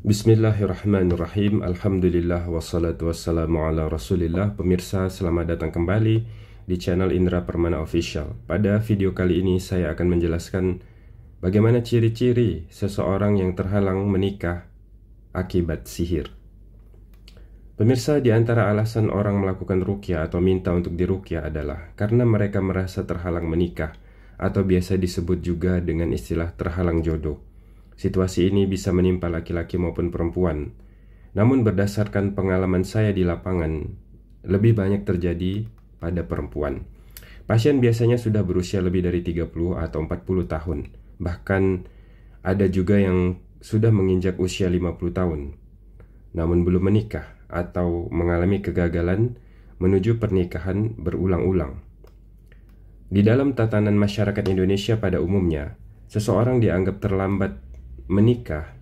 Bismillahirrahmanirrahim. Alhamdulillah wassalatu wassalamu ala rasulillah. Pemirsa, selamat datang kembali di channel Indra Permana Official. Pada video kali ini saya akan menjelaskan bagaimana ciri-ciri seseorang yang terhalang menikah akibat sihir. Pemirsa, di antara alasan orang melakukan ruqyah atau minta untuk diruqyah adalah karena mereka merasa terhalang menikah, atau biasa disebut juga dengan istilah terhalang jodoh. Situasi ini bisa menimpa laki-laki maupun perempuan. Namun berdasarkan pengalaman saya di lapangan, lebih banyak terjadi pada perempuan. Pasien biasanya sudah berusia lebih dari 30 atau 40 tahun. Bahkan ada juga yang sudah menginjak usia 50 tahun, namun belum menikah atau mengalami kegagalan menuju pernikahan berulang-ulang. Di dalam tatanan masyarakat Indonesia pada umumnya, seseorang dianggap terlambat menikah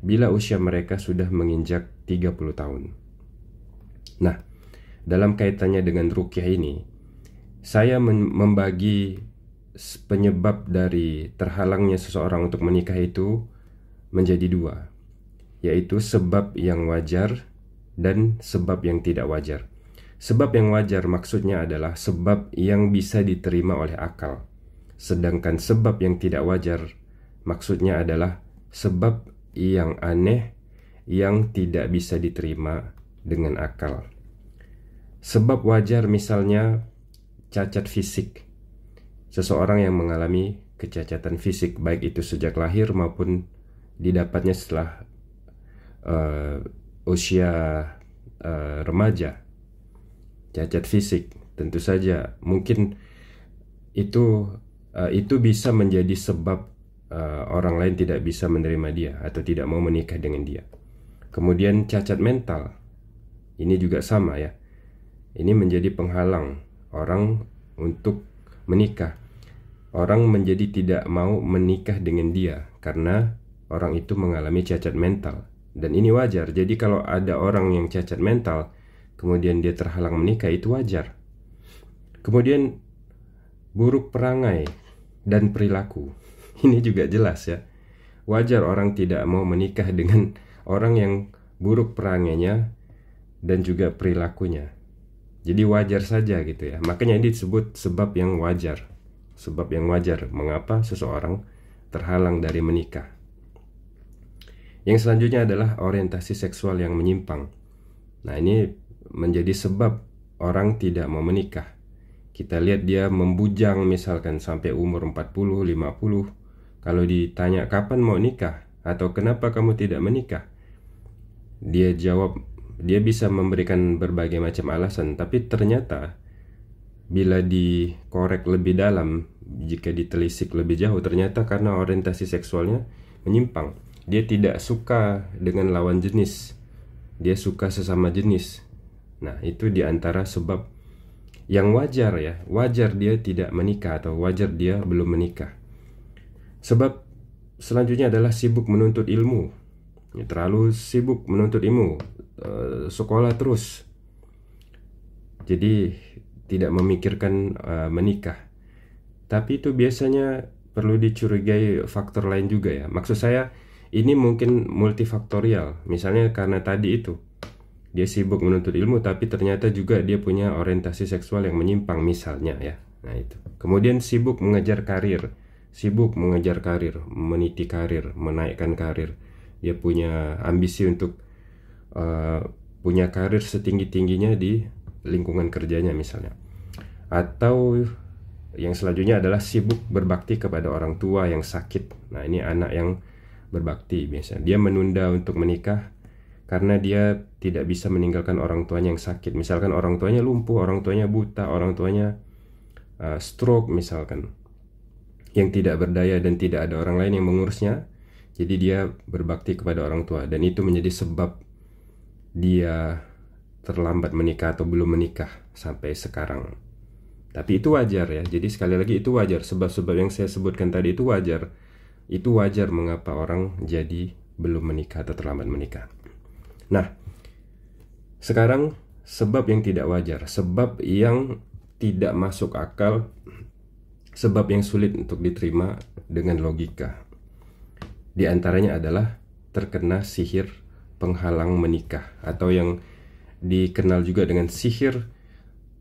bila usia mereka sudah menginjak 30 tahun. Nah, dalam kaitannya dengan ruqyah ini, saya membagi penyebab dari terhalangnya seseorang untuk menikah itu menjadi dua, yaitu sebab yang wajar dan sebab yang tidak wajar. Sebab yang wajar maksudnya adalah sebab yang bisa diterima oleh akal. Sedangkan sebab yang tidak wajar maksudnya adalah sebab yang aneh yang tidak bisa diterima dengan akal. Sebab wajar misalnya cacat fisik. Seseorang yang mengalami kecacatan fisik, baik itu sejak lahir maupun didapatnya setelah usia remaja. Cacat fisik tentu saja mungkin itu bisa menjadi sebab orang lain tidak bisa menerima dia atau tidak mau menikah dengan dia. Kemudian cacat mental, ini juga sama ya. Ini menjadi penghalang orang untuk menikah. Orang menjadi tidak mau menikah dengan dia karena orang itu mengalami cacat mental. Dan ini wajar. Jadi kalau ada orang yang cacat mental kemudian dia terhalang menikah, itu wajar. Kemudian buruk perangai dan perilaku, ini juga jelas ya. Wajar orang tidak mau menikah dengan orang yang buruk perangainya dan juga perilakunya. Jadi wajar saja gitu ya. Makanya ini disebut sebab yang wajar. Sebab yang wajar mengapa seseorang terhalang dari menikah. Yang selanjutnya adalah orientasi seksual yang menyimpang. Nah, ini menjadi sebab orang tidak mau menikah. Kita lihat dia membujang misalkan sampai umur 40, 50. Kalau ditanya kapan mau nikah atau kenapa kamu tidak menikah, dia jawab, dia bisa memberikan berbagai macam alasan. Tapi ternyata bila dikorek lebih dalam, jika ditelisik lebih jauh, ternyata karena orientasi seksualnya menyimpang. Dia tidak suka dengan lawan jenis, dia suka sesama jenis. Nah, itu diantara sebab yang wajar ya. Wajar dia tidak menikah atau wajar dia belum menikah. Sebab selanjutnya adalah sibuk menuntut ilmu. Terlalu sibuk menuntut ilmu, sekolah terus. Jadi tidak memikirkan menikah. Tapi itu biasanya perlu dicurigai faktor lain juga ya. Maksud saya ini mungkin multifaktorial. Misalnya karena tadi itu dia sibuk menuntut ilmu, tapi ternyata juga dia punya orientasi seksual yang menyimpang misalnya ya. Nah itu. Kemudian sibuk mengejar karir. Sibuk mengejar karir, meniti karir, menaikkan karir. Dia punya ambisi untuk punya karir setinggi-tingginya di lingkungan kerjanya misalnya. Atau yang selanjutnya adalah sibuk berbakti kepada orang tua yang sakit. Nah, ini anak yang berbakti biasanya. Dia menunda untuk menikah karena dia tidak bisa meninggalkan orang tuanya yang sakit. Misalkan orang tuanya lumpuh, orang tuanya buta, orang tuanya stroke misalkan, yang tidak berdaya dan tidak ada orang lain yang mengurusnya. Jadi dia berbakti kepada orang tua, dan itu menjadi sebab dia terlambat menikah atau belum menikah sampai sekarang. Tapi itu wajar ya. Jadi sekali lagi itu wajar. Sebab-sebab yang saya sebutkan tadi itu wajar. Itu wajar mengapa orang jadi belum menikah atau terlambat menikah. Nah, sekarang sebab yang tidak wajar, sebab yang tidak masuk akal, sebab yang sulit untuk diterima dengan logika. Di antaranya adalah terkena sihir penghalang menikah, atau yang dikenal juga dengan sihir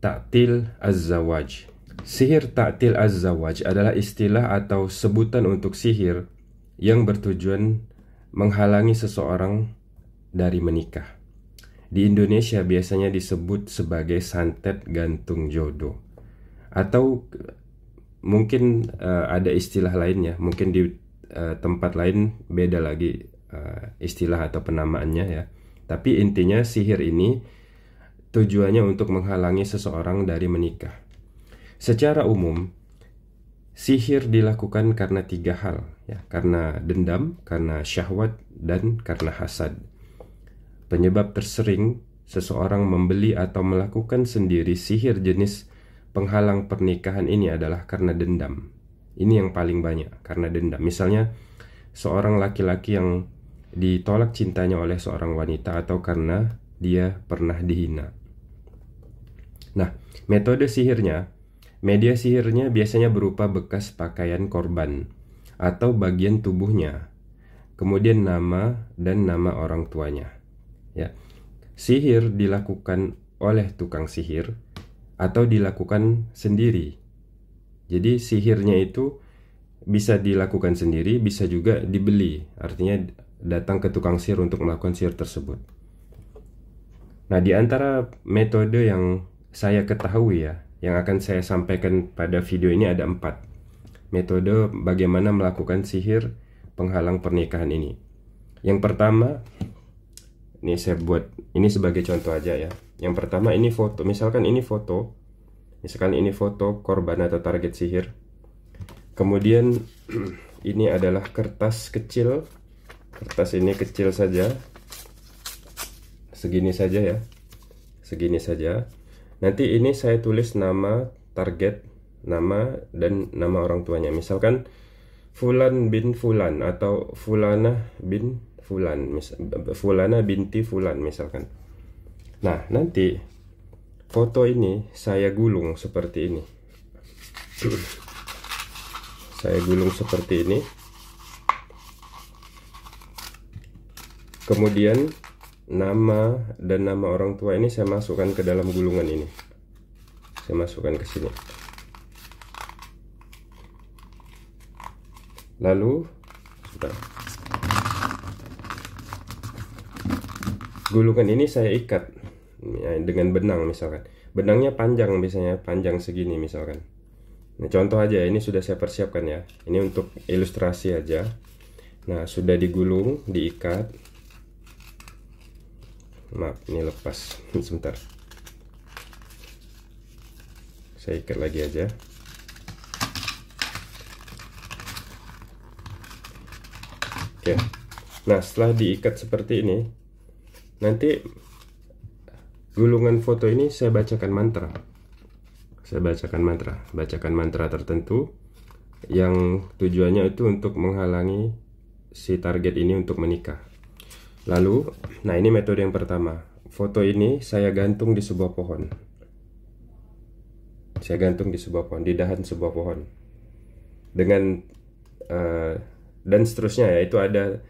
ta'til az-zawaj. Sihir ta'til az-zawaj adalah istilah atau sebutan untuk sihir yang bertujuan menghalangi seseorang dari menikah. Di Indonesia biasanya disebut sebagai santet gantung jodoh, atau mungkin ada istilah lainnya, mungkin di tempat lain beda lagi istilah atau penamaannya ya. Tapi intinya sihir ini tujuannya untuk menghalangi seseorang dari menikah. Secara umum, sihir dilakukan karena 3 hal ya, karena dendam, karena syahwat, dan karena hasad. Penyebab tersering seseorang membeli atau melakukan sendiri sihir jenis penghalang pernikahan ini adalah karena dendam. Ini yang paling banyak, karena dendam. Misalnya, seorang laki-laki yang ditolak cintanya oleh seorang wanita, atau karena dia pernah dihina. Nah, metode sihirnya, media sihirnya biasanya berupa bekas pakaian korban atau bagian tubuhnya, kemudian nama dan nama orang tuanya. Ya, sihir dilakukan oleh tukang sihir atau dilakukan sendiri. Jadi sihirnya itu bisa dilakukan sendiri, bisa juga dibeli. Artinya datang ke tukang sihir untuk melakukan sihir tersebut. Nah, di antara metode yang saya ketahui ya, yang akan saya sampaikan pada video ini ada 4 metode bagaimana melakukan sihir penghalang pernikahan ini. Yang pertama, ini saya buat ini sebagai contoh aja ya. Yang pertama, ini foto. Misalkan ini foto korban atau target sihir. Kemudian ini adalah kertas kecil. Kertas ini kecil saja, segini saja ya, segini saja. Nanti ini saya tulis nama target, nama dan nama orang tuanya. Misalkan Fulan bin Fulan atau Fulana bin Fulan, Fulana binti Fulan misalkan. Nah, nanti foto ini saya gulung seperti ini. Saya gulung seperti ini. Kemudian nama dan nama orang tua ini saya masukkan ke dalam gulungan ini. Saya masukkan ke sini. Lalu gulungan ini saya ikat ya, dengan benang misalkan. Benangnya panjang, biasanya panjang segini misalkan. Nah, contoh aja, ini sudah saya persiapkan ya. Ini untuk ilustrasi aja. Nah, sudah digulung, diikat. Maaf, ini lepas. Sebentar. Saya ikat lagi aja. Oke. Nah, setelah diikat seperti ini, nanti gulungan foto ini saya bacakan mantra. Saya bacakan mantra tertentu yang tujuannya itu untuk menghalangi si target ini untuk menikah. Lalu, nah ini metode yang pertama. Foto ini saya gantung di sebuah pohon. Saya gantung di sebuah pohon, di dahan sebuah pohon. Dengan dan seterusnya ya, itu ada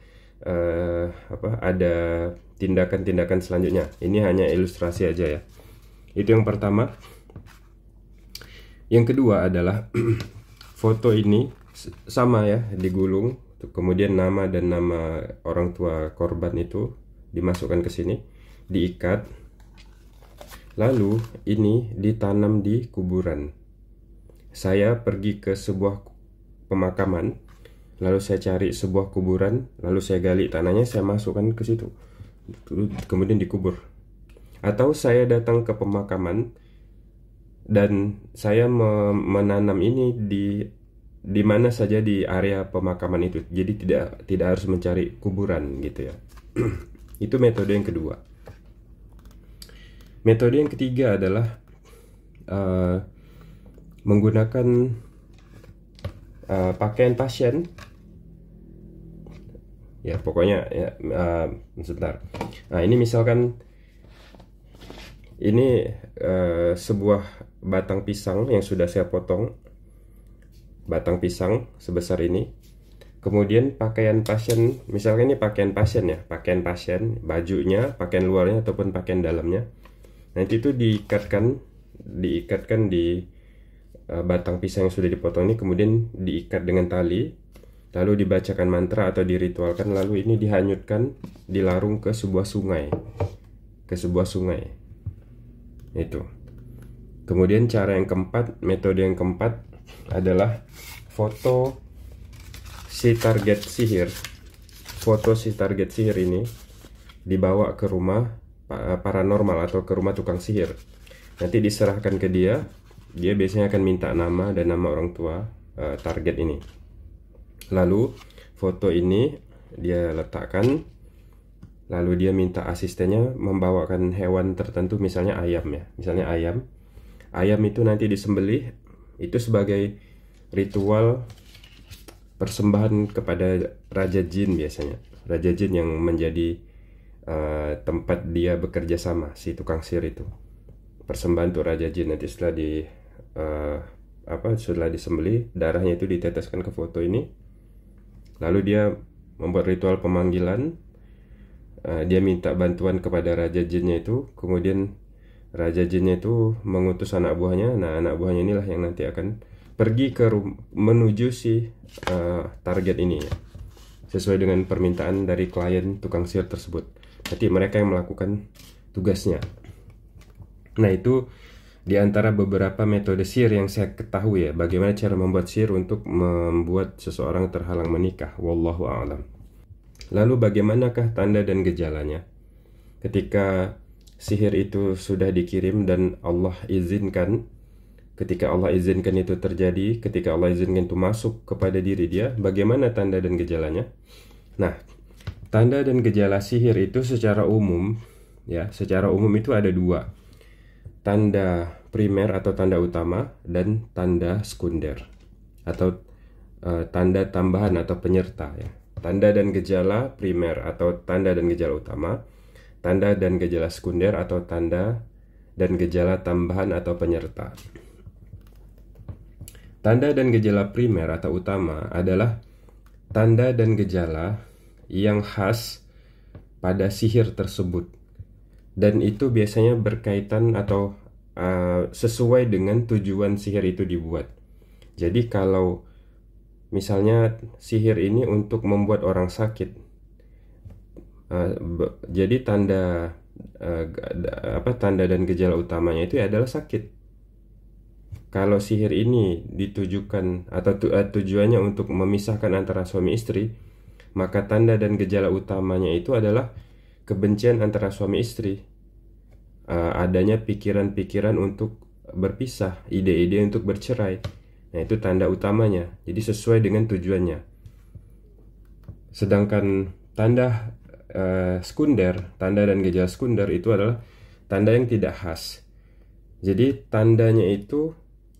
ada tindakan-tindakan selanjutnya. Ini hanya ilustrasi aja ya. Itu yang pertama. Yang kedua adalah foto ini sama ya, digulung. Kemudian nama dan nama orang tua korban itu dimasukkan ke sini, diikat. Lalu ini ditanam di kuburan. Saya pergi ke sebuah pemakaman, lalu saya cari sebuah kuburan, lalu saya gali tanahnya, saya masukkan ke situ, kemudian dikubur. Atau saya datang ke pemakaman dan saya menanam ini di mana saja di area pemakaman itu. Jadi tidak harus mencari kuburan gitu ya. Itu metode yang kedua. Metode yang ketiga adalah menggunakan pakaian pasien. Ya, pokoknya ya, sebentar. Nah, ini misalkan ini sebuah batang pisang yang sudah saya potong. Batang pisang sebesar ini. Kemudian pakaian pasien, misalkan ini pakaian pasien ya, pakaian pasien, bajunya, pakaian luarnya ataupun pakaian dalamnya. Nanti itu diikatkan di batang pisang yang sudah dipotong ini, kemudian diikat dengan tali, lalu dibacakan mantra atau diritualkan, lalu ini dihanyutkan, dilarung ke sebuah sungai, itu. Kemudian cara yang keempat, metode yang keempat adalah foto si target sihir. Foto si target sihir ini dibawa ke rumah paranormal atau ke rumah tukang sihir. Nanti diserahkan ke dia. Dia biasanya akan minta nama dan nama orang tua target ini. Lalu foto ini dia letakkan. Lalu dia minta asistennya membawakan hewan tertentu, misalnya ayam ya. Misalnya ayam. Ayam itu nanti disembelih, itu sebagai ritual persembahan kepada Raja Jin biasanya. Raja Jin yang menjadi tempat dia bekerja sama, si tukang sihir itu. Persembahan untuk Raja Jin. Nanti setelah disembelih, darahnya itu diteteskan ke foto ini. Lalu dia membuat ritual pemanggilan. Dia minta bantuan kepada Raja Jinnya itu. Kemudian Raja Jinnya itu mengutus anak buahnya. Nah, anak buahnya inilah yang nanti akan pergi menuju si target ini ya, sesuai dengan permintaan dari klien tukang sihir tersebut. Jadi mereka yang melakukan tugasnya. Nah, itu di antara beberapa metode sihir yang saya ketahui ya, bagaimana cara membuat sihir untuk membuat seseorang terhalang menikah. Wallahu a'lam. Lalu bagaimanakah tanda dan gejalanya? Ketika sihir itu sudah dikirim dan Allah izinkan, ketika Allah izinkan itu terjadi, ketika Allah izinkan itu masuk kepada diri dia, bagaimana tanda dan gejalanya? Nah, tanda dan gejala sihir itu secara umum itu ada dua. Tanda primer atau tanda utama dan tanda sekunder atau tanda tambahan atau penyerta ya. Tanda dan gejala primer atau tanda dan gejala utama, tanda dan gejala sekunder atau tanda dan gejala tambahan atau penyerta. Tanda dan gejala primer atau utama adalah tanda dan gejala yang khas pada sihir tersebut, dan itu biasanya berkaitan atau sesuai dengan tujuan sihir itu dibuat. Jadi kalau misalnya sihir ini untuk membuat orang sakit, jadi tanda dan gejala utamanya itu adalah sakit. Kalau sihir ini ditujukan atau tujuannya untuk memisahkan antara suami istri, maka tanda dan gejala utamanya itu adalah kebencian antara suami istri, adanya pikiran-pikiran untuk berpisah, ide-ide untuk bercerai. Nah, itu tanda utamanya. Jadi sesuai dengan tujuannya. Sedangkan tanda sekunder, tanda dan gejala sekunder itu adalah tanda yang tidak khas. Jadi tandanya itu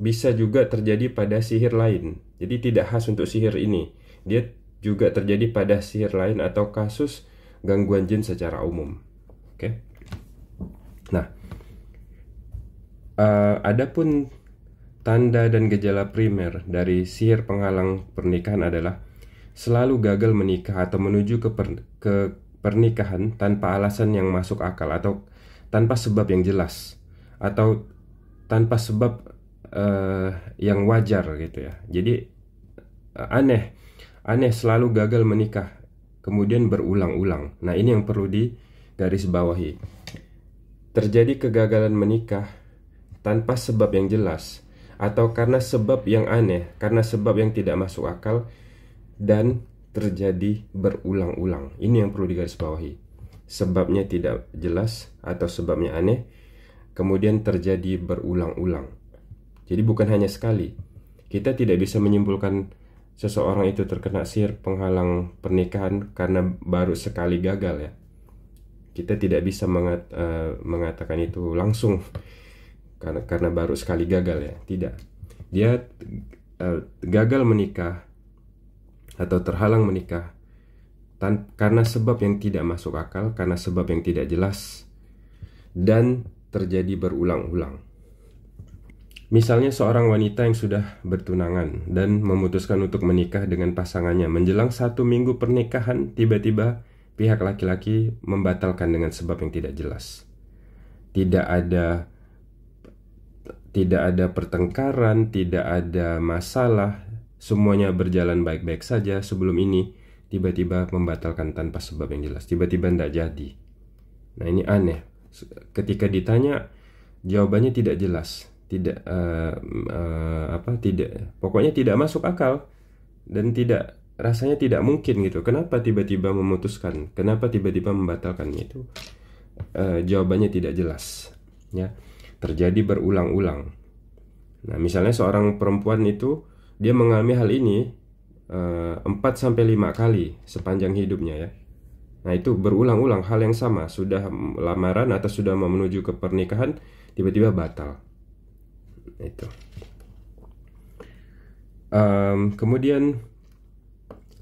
bisa juga terjadi pada sihir lain. Jadi tidak khas untuk sihir ini. Dia juga terjadi pada sihir lain atau kasus gangguan jin secara umum. Oke. Nah, adapun tanda dan gejala primer dari sihir penghalang pernikahan adalah selalu gagal menikah atau menuju ke pernikahan tanpa alasan yang masuk akal atau tanpa sebab yang jelas atau tanpa sebab yang wajar gitu ya. Jadi aneh selalu gagal menikah kemudian berulang-ulang. Nah, ini yang perlu digarisbawahi. Terjadi kegagalan menikah tanpa sebab yang jelas atau karena sebab yang aneh, karena sebab yang tidak masuk akal dan terjadi berulang-ulang. Ini yang perlu digarisbawahi. Sebabnya tidak jelas atau sebabnya aneh, kemudian terjadi berulang-ulang. Jadi bukan hanya sekali. Kita tidak bisa menyimpulkan seseorang itu terkena sihir penghalang pernikahan karena baru sekali gagal ya. Kita tidak bisa mengatakan itu langsung karena baru sekali gagal ya. Tidak. Dia gagal menikah atau terhalang menikah karena sebab yang tidak masuk akal, karena sebab yang tidak jelas dan terjadi berulang-ulang. Misalnya seorang wanita yang sudah bertunangan dan memutuskan untuk menikah dengan pasangannya. Menjelang 1 minggu pernikahan, tiba-tiba pihak laki-laki membatalkan dengan sebab yang tidak jelas. Tidak ada pertengkaran, tidak ada masalah, semuanya berjalan baik-baik saja sebelum ini. Tiba-tiba membatalkan tanpa sebab yang jelas. Tiba-tiba tidak jadi. Nah, ini aneh. Ketika ditanya, jawabannya tidak jelas. Pokoknya tidak masuk akal dan rasanya tidak mungkin gitu. Kenapa tiba-tiba memutuskan? Kenapa tiba-tiba membatalkan? Itu jawabannya tidak jelas, ya. Terjadi berulang-ulang. Nah, misalnya seorang perempuan itu dia mengalami hal ini 4-5 kali sepanjang hidupnya, ya. Nah, itu berulang-ulang hal yang sama. Sudah lamaran atau sudah mau menuju ke pernikahan, tiba-tiba batal. Itu. Kemudian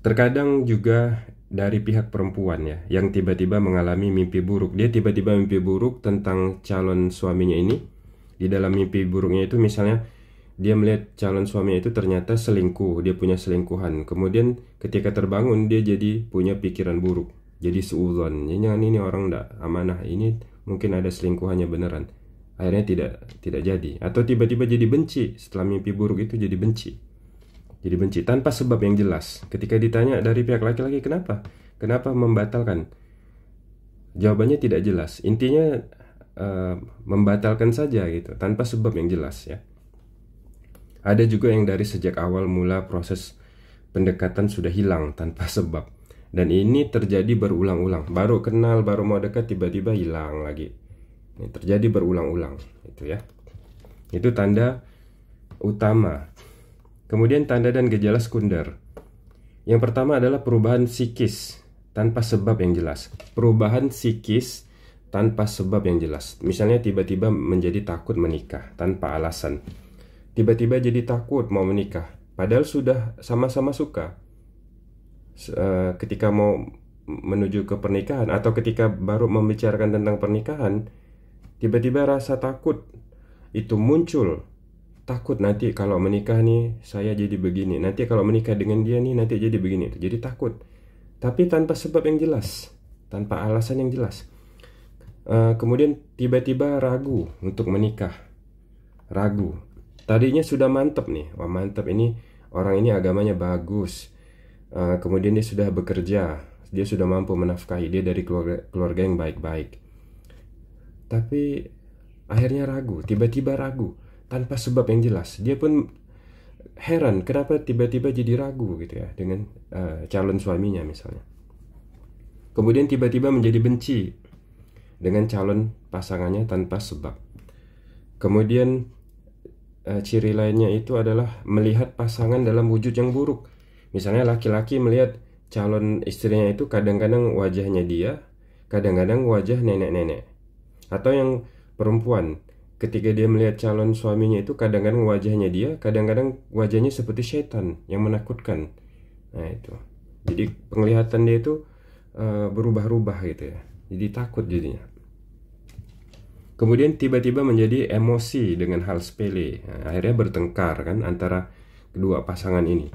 terkadang juga dari pihak perempuan, ya, yang tiba-tiba mengalami mimpi buruk. Dia tiba-tiba mimpi buruk tentang calon suaminya ini. Di dalam mimpi buruknya itu misalnya dia melihat calon suaminya itu ternyata selingkuh, dia punya selingkuhan. Kemudian ketika terbangun dia jadi punya pikiran buruk, jadi suudzon. Ini orang ndak amanah, ini mungkin ada selingkuhannya beneran. Akhirnya tidak jadi. Atau tiba-tiba jadi benci, setelah mimpi buruk itu jadi benci. Jadi benci tanpa sebab yang jelas. Ketika ditanya dari pihak laki-laki, kenapa membatalkan? Jawabannya tidak jelas. Intinya membatalkan saja gitu, tanpa sebab yang jelas, ya. Ada juga yang dari sejak awal mula proses pendekatan sudah hilang tanpa sebab. Dan ini terjadi berulang-ulang. Baru kenal, baru mau dekat, tiba-tiba hilang lagi. Ini terjadi berulang-ulang, itu, ya. Itu tanda utama. Kemudian tanda dan gejala sekunder. Yang pertama adalah perubahan psikis tanpa sebab yang jelas. Perubahan psikis tanpa sebab yang jelas. Misalnya tiba-tiba menjadi takut menikah tanpa alasan. Tiba-tiba jadi takut mau menikah, padahal sudah sama-sama suka. Ketika mau menuju ke pernikahan atau ketika baru membicarakan tentang pernikahan, tiba-tiba rasa takut itu muncul. Takut nanti kalau menikah nih saya jadi begini, nanti kalau menikah dengan dia nih nanti jadi begini. Jadi takut, tapi tanpa sebab yang jelas, tanpa alasan yang jelas. Kemudian tiba-tiba ragu untuk menikah. Ragu. Tadinya sudah mantep nih, wah mantep, ini orang ini agamanya bagus. Kemudian dia sudah bekerja, dia sudah mampu menafkahi, dia dari keluarga yang baik-baik. Tapi akhirnya ragu, tiba-tiba ragu tanpa sebab yang jelas. Dia pun heran kenapa tiba-tiba jadi ragu gitu, ya, dengan calon suaminya misalnya. Kemudian tiba-tiba menjadi benci dengan calon pasangannya tanpa sebab. Kemudian ciri lainnya itu adalah melihat pasangan dalam wujud yang buruk. Misalnya laki-laki melihat calon istrinya itu kadang-kadang wajahnya dia, kadang-kadang wajah nenek-nenek. Atau yang perempuan, ketika dia melihat calon suaminya itu kadang-kadang wajahnya dia, kadang-kadang wajahnya seperti setan yang menakutkan. Nah, itu. Jadi penglihatan dia itu berubah-ubah gitu, ya. Jadi takut jadinya. Kemudian tiba-tiba menjadi emosi dengan hal sepele. Nah, akhirnya bertengkar kan antara kedua pasangan ini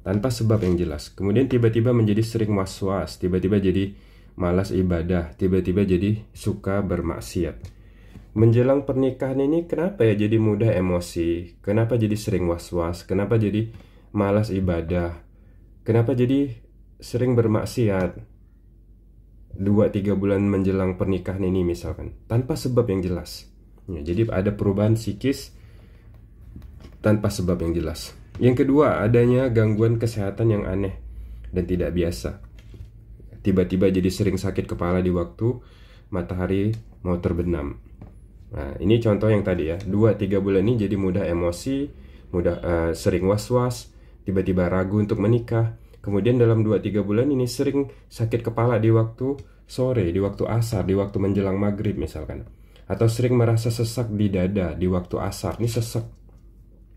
tanpa sebab yang jelas. Kemudian tiba-tiba menjadi sering was-was, tiba-tiba jadi malas ibadah, tiba-tiba jadi suka bermaksiat. Menjelang pernikahan ini kenapa ya jadi mudah emosi? Kenapa jadi sering was-was? Kenapa jadi malas ibadah? Kenapa jadi sering bermaksiat? 2-3 bulan menjelang pernikahan ini misalkan, tanpa sebab yang jelas, ya. Jadi ada perubahan psikis tanpa sebab yang jelas. Yang kedua, adanya gangguan kesehatan yang aneh dan tidak biasa. Tiba-tiba jadi sering sakit kepala di waktu matahari mau terbenam. Nah, ini contoh yang tadi, ya. 2-3 bulan ini jadi mudah emosi, mudah sering was-was, tiba-tiba ragu untuk menikah. Kemudian dalam 2-3 bulan ini sering sakit kepala di waktu sore, di waktu asar, di waktu menjelang maghrib misalkan. Atau sering merasa sesak di dada di waktu asar. Ini sesak.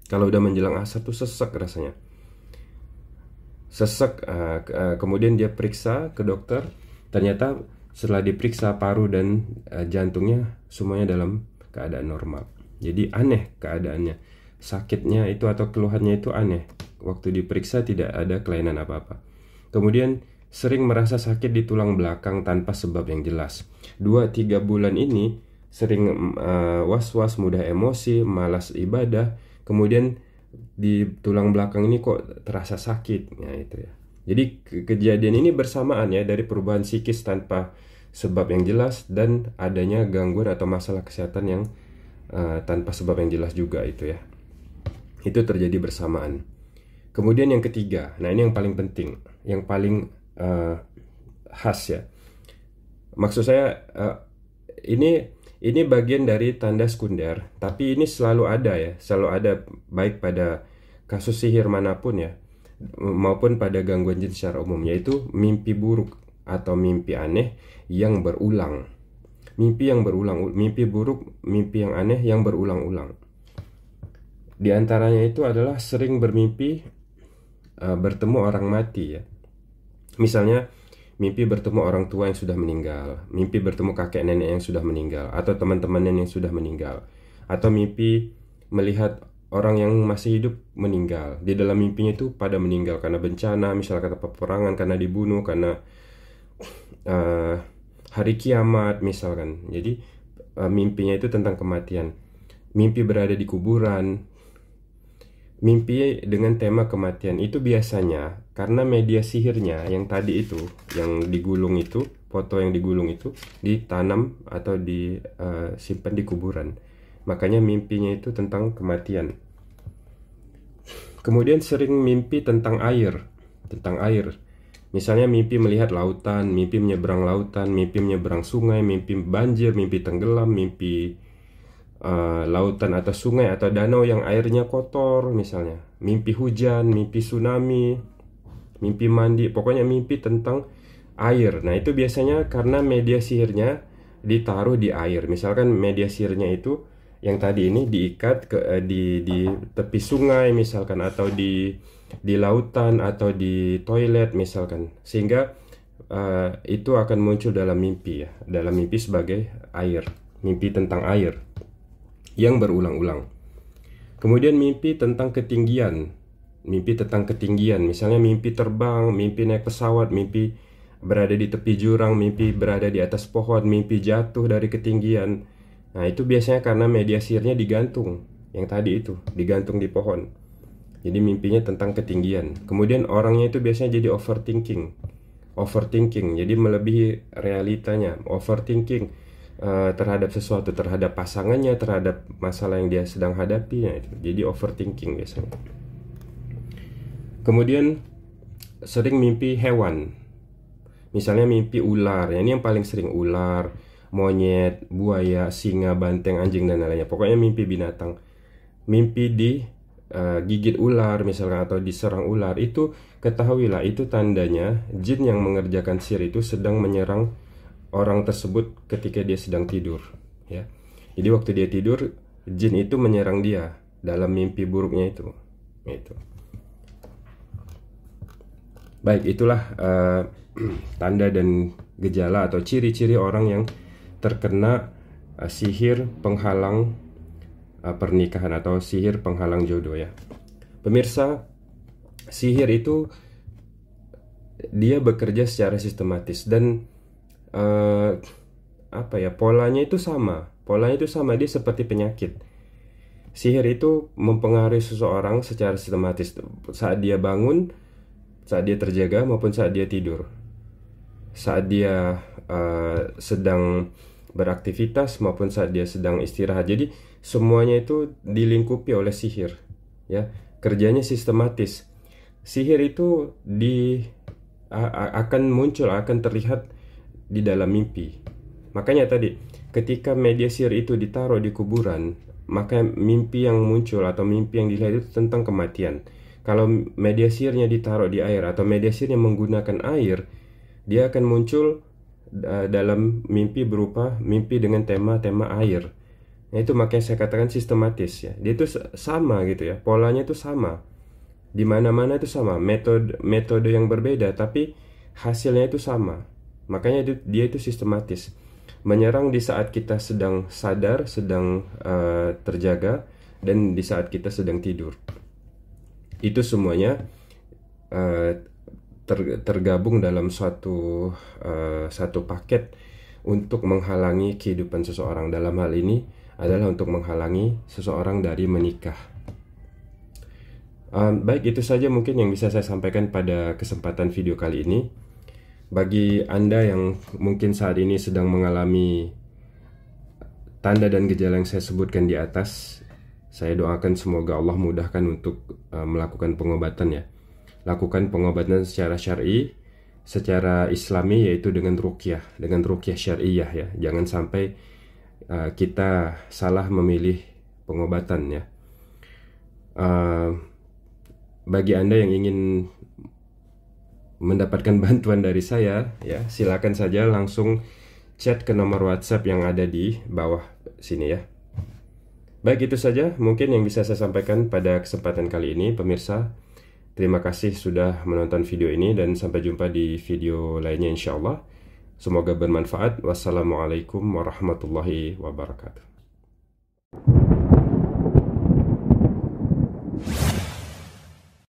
Kalau udah menjelang asar tuh sesak rasanya. Sesak, kemudian dia periksa ke dokter. Ternyata setelah diperiksa paru dan jantungnya semuanya dalam keadaan normal. Jadi aneh keadaannya. Sakitnya itu atau keluhannya itu aneh. Waktu diperiksa tidak ada kelainan apa-apa. Kemudian sering merasa sakit di tulang belakang tanpa sebab yang jelas. 2-3 bulan ini sering was-was, mudah emosi, malas ibadah. Kemudian di tulang belakang ini kok terasa sakit. Ya itu ya. Jadi kejadian ini bersamaan ya, dari perubahan psikis tanpa sebab yang jelas dan adanya gangguan atau masalah kesehatan yang tanpa sebab yang jelas juga itu ya. Itu terjadi bersamaan. Kemudian yang ketiga, nah ini yang paling penting, yang paling khas ya. Maksud saya ini bagian dari tanda sekunder, tapi ini selalu ada ya, selalu ada baik pada kasus sihir manapun ya, maupun pada gangguan jin secara umum, yaitu mimpi buruk atau mimpi aneh yang berulang. Mimpi yang berulang, mimpi buruk, mimpi yang aneh yang berulang-ulang. Di antaranya itu adalah sering bermimpi bertemu orang mati ya. Misalnya mimpi bertemu orang tua yang sudah meninggal, mimpi bertemu kakek nenek yang sudah meninggal, atau teman-temannya yang sudah meninggal, atau mimpi melihat orang yang masih hidup meninggal. Di dalam mimpinya itu pada meninggal karena bencana, misalnya kata peperangan, karena dibunuh, karena hari kiamat misalkan. Jadi mimpinya itu tentang kematian. Mimpi berada di kuburan, mimpi dengan tema kematian itu biasanya karena media sihirnya yang tadi itu, yang digulung itu, foto yang digulung itu ditanam atau disimpan di kuburan. Makanya mimpinya itu tentang kematian. Kemudian sering mimpi tentang air, Misalnya mimpi melihat lautan, mimpi menyeberang lautan, mimpi menyeberang sungai, mimpi banjir, mimpi tenggelam, mimpi lautan atau sungai atau danau yang airnya kotor misalnya, mimpi hujan, mimpi tsunami, mimpi mandi, pokoknya mimpi tentang air. Nah itu biasanya karena media sihirnya ditaruh di air. Misalkan media sihirnya itu yang tadi ini diikat di tepi sungai misalkan, atau di lautan atau di toilet misalkan, sehingga itu akan muncul dalam mimpi ya, dalam mimpi sebagai air, mimpi tentang air yang berulang-ulang. Kemudian mimpi tentang ketinggian, misalnya mimpi terbang, mimpi naik pesawat, mimpi berada di tepi jurang, mimpi berada di atas pohon, mimpi jatuh dari ketinggian. Nah itu biasanya karena media sihirnya digantung, yang tadi itu digantung di pohon. Jadi mimpinya tentang ketinggian. Kemudian orangnya itu biasanya jadi overthinking, jadi melebihi realitanya, overthinking terhadap sesuatu, terhadap pasangannya, terhadap masalah yang dia sedang hadapi ya, itu. Jadi overthinking biasanya. Kemudian sering mimpi hewan. Misalnya mimpi ular, ya ini yang paling sering, ular, monyet, buaya, singa, banteng, anjing dan lainnya. Pokoknya mimpi binatang. Mimpi gigit ular misalkan atau diserang ular, itu ketahuilah itu tandanya jin yang mengerjakan sihir itu sedang menyerang orang tersebut ketika dia sedang tidur ya. Jadi waktu dia tidur, jin itu menyerang dia dalam mimpi buruknya itu. Baik, itulah tanda dan gejala atau ciri-ciri orang yang terkena sihir penghalang pernikahan atau sihir penghalang jodoh ya. Pemirsa, sihir itu dia bekerja secara sistematis dan polanya itu sama, dia seperti penyakit. Sihir itu mempengaruhi seseorang secara sistematis saat dia bangun, saat dia terjaga, maupun saat dia tidur, saat dia sedang beraktivitas maupun saat dia sedang istirahat. Jadi semuanya itu dilingkupi oleh sihir ya, kerjanya sistematis. Sihir itu akan muncul, akan terlihat di dalam mimpi. Makanya tadi ketika media sihir itu ditaruh di kuburan, maka mimpi yang muncul atau mimpi yang dilihat itu tentang kematian. Kalau media sihirnya ditaruh di air atau media sihirnya menggunakan air, dia akan muncul dalam mimpi berupa mimpi dengan tema air. Nah itu makanya saya katakan sistematis ya. Dia itu sama gitu ya, polanya itu sama, di mana-mana itu sama, metode yang berbeda tapi hasilnya itu sama. Makanya dia itu sistematis. Menyerang di saat kita sedang sadar, sedang terjaga, dan di saat kita sedang tidur. Itu semuanya tergabung dalam satu paket untuk menghalangi kehidupan seseorang. Dalam hal ini adalah untuk menghalangi seseorang dari menikah. Baik, itu saja mungkin yang bisa saya sampaikan pada kesempatan video kali ini. Bagi Anda yang mungkin saat ini sedang mengalami tanda dan gejala yang saya sebutkan di atas, saya doakan semoga Allah mudahkan untuk melakukan pengobatan ya. Lakukan pengobatan secara syar'i, secara islami, yaitu dengan ruqyah syariah ya. Jangan sampai kita salah memilih pengobatan ya. Bagi Anda yang ingin mendapatkan bantuan dari saya ya, silakan saja langsung chat ke nomor WhatsApp yang ada di bawah sini ya. Baik, itu saja mungkin yang bisa saya sampaikan pada kesempatan kali ini, pemirsa. Terima kasih sudah menonton video ini dan sampai jumpa di video lainnya insya Allah. Semoga bermanfaat. Wassalamualaikum warahmatullahi wabarakatuh.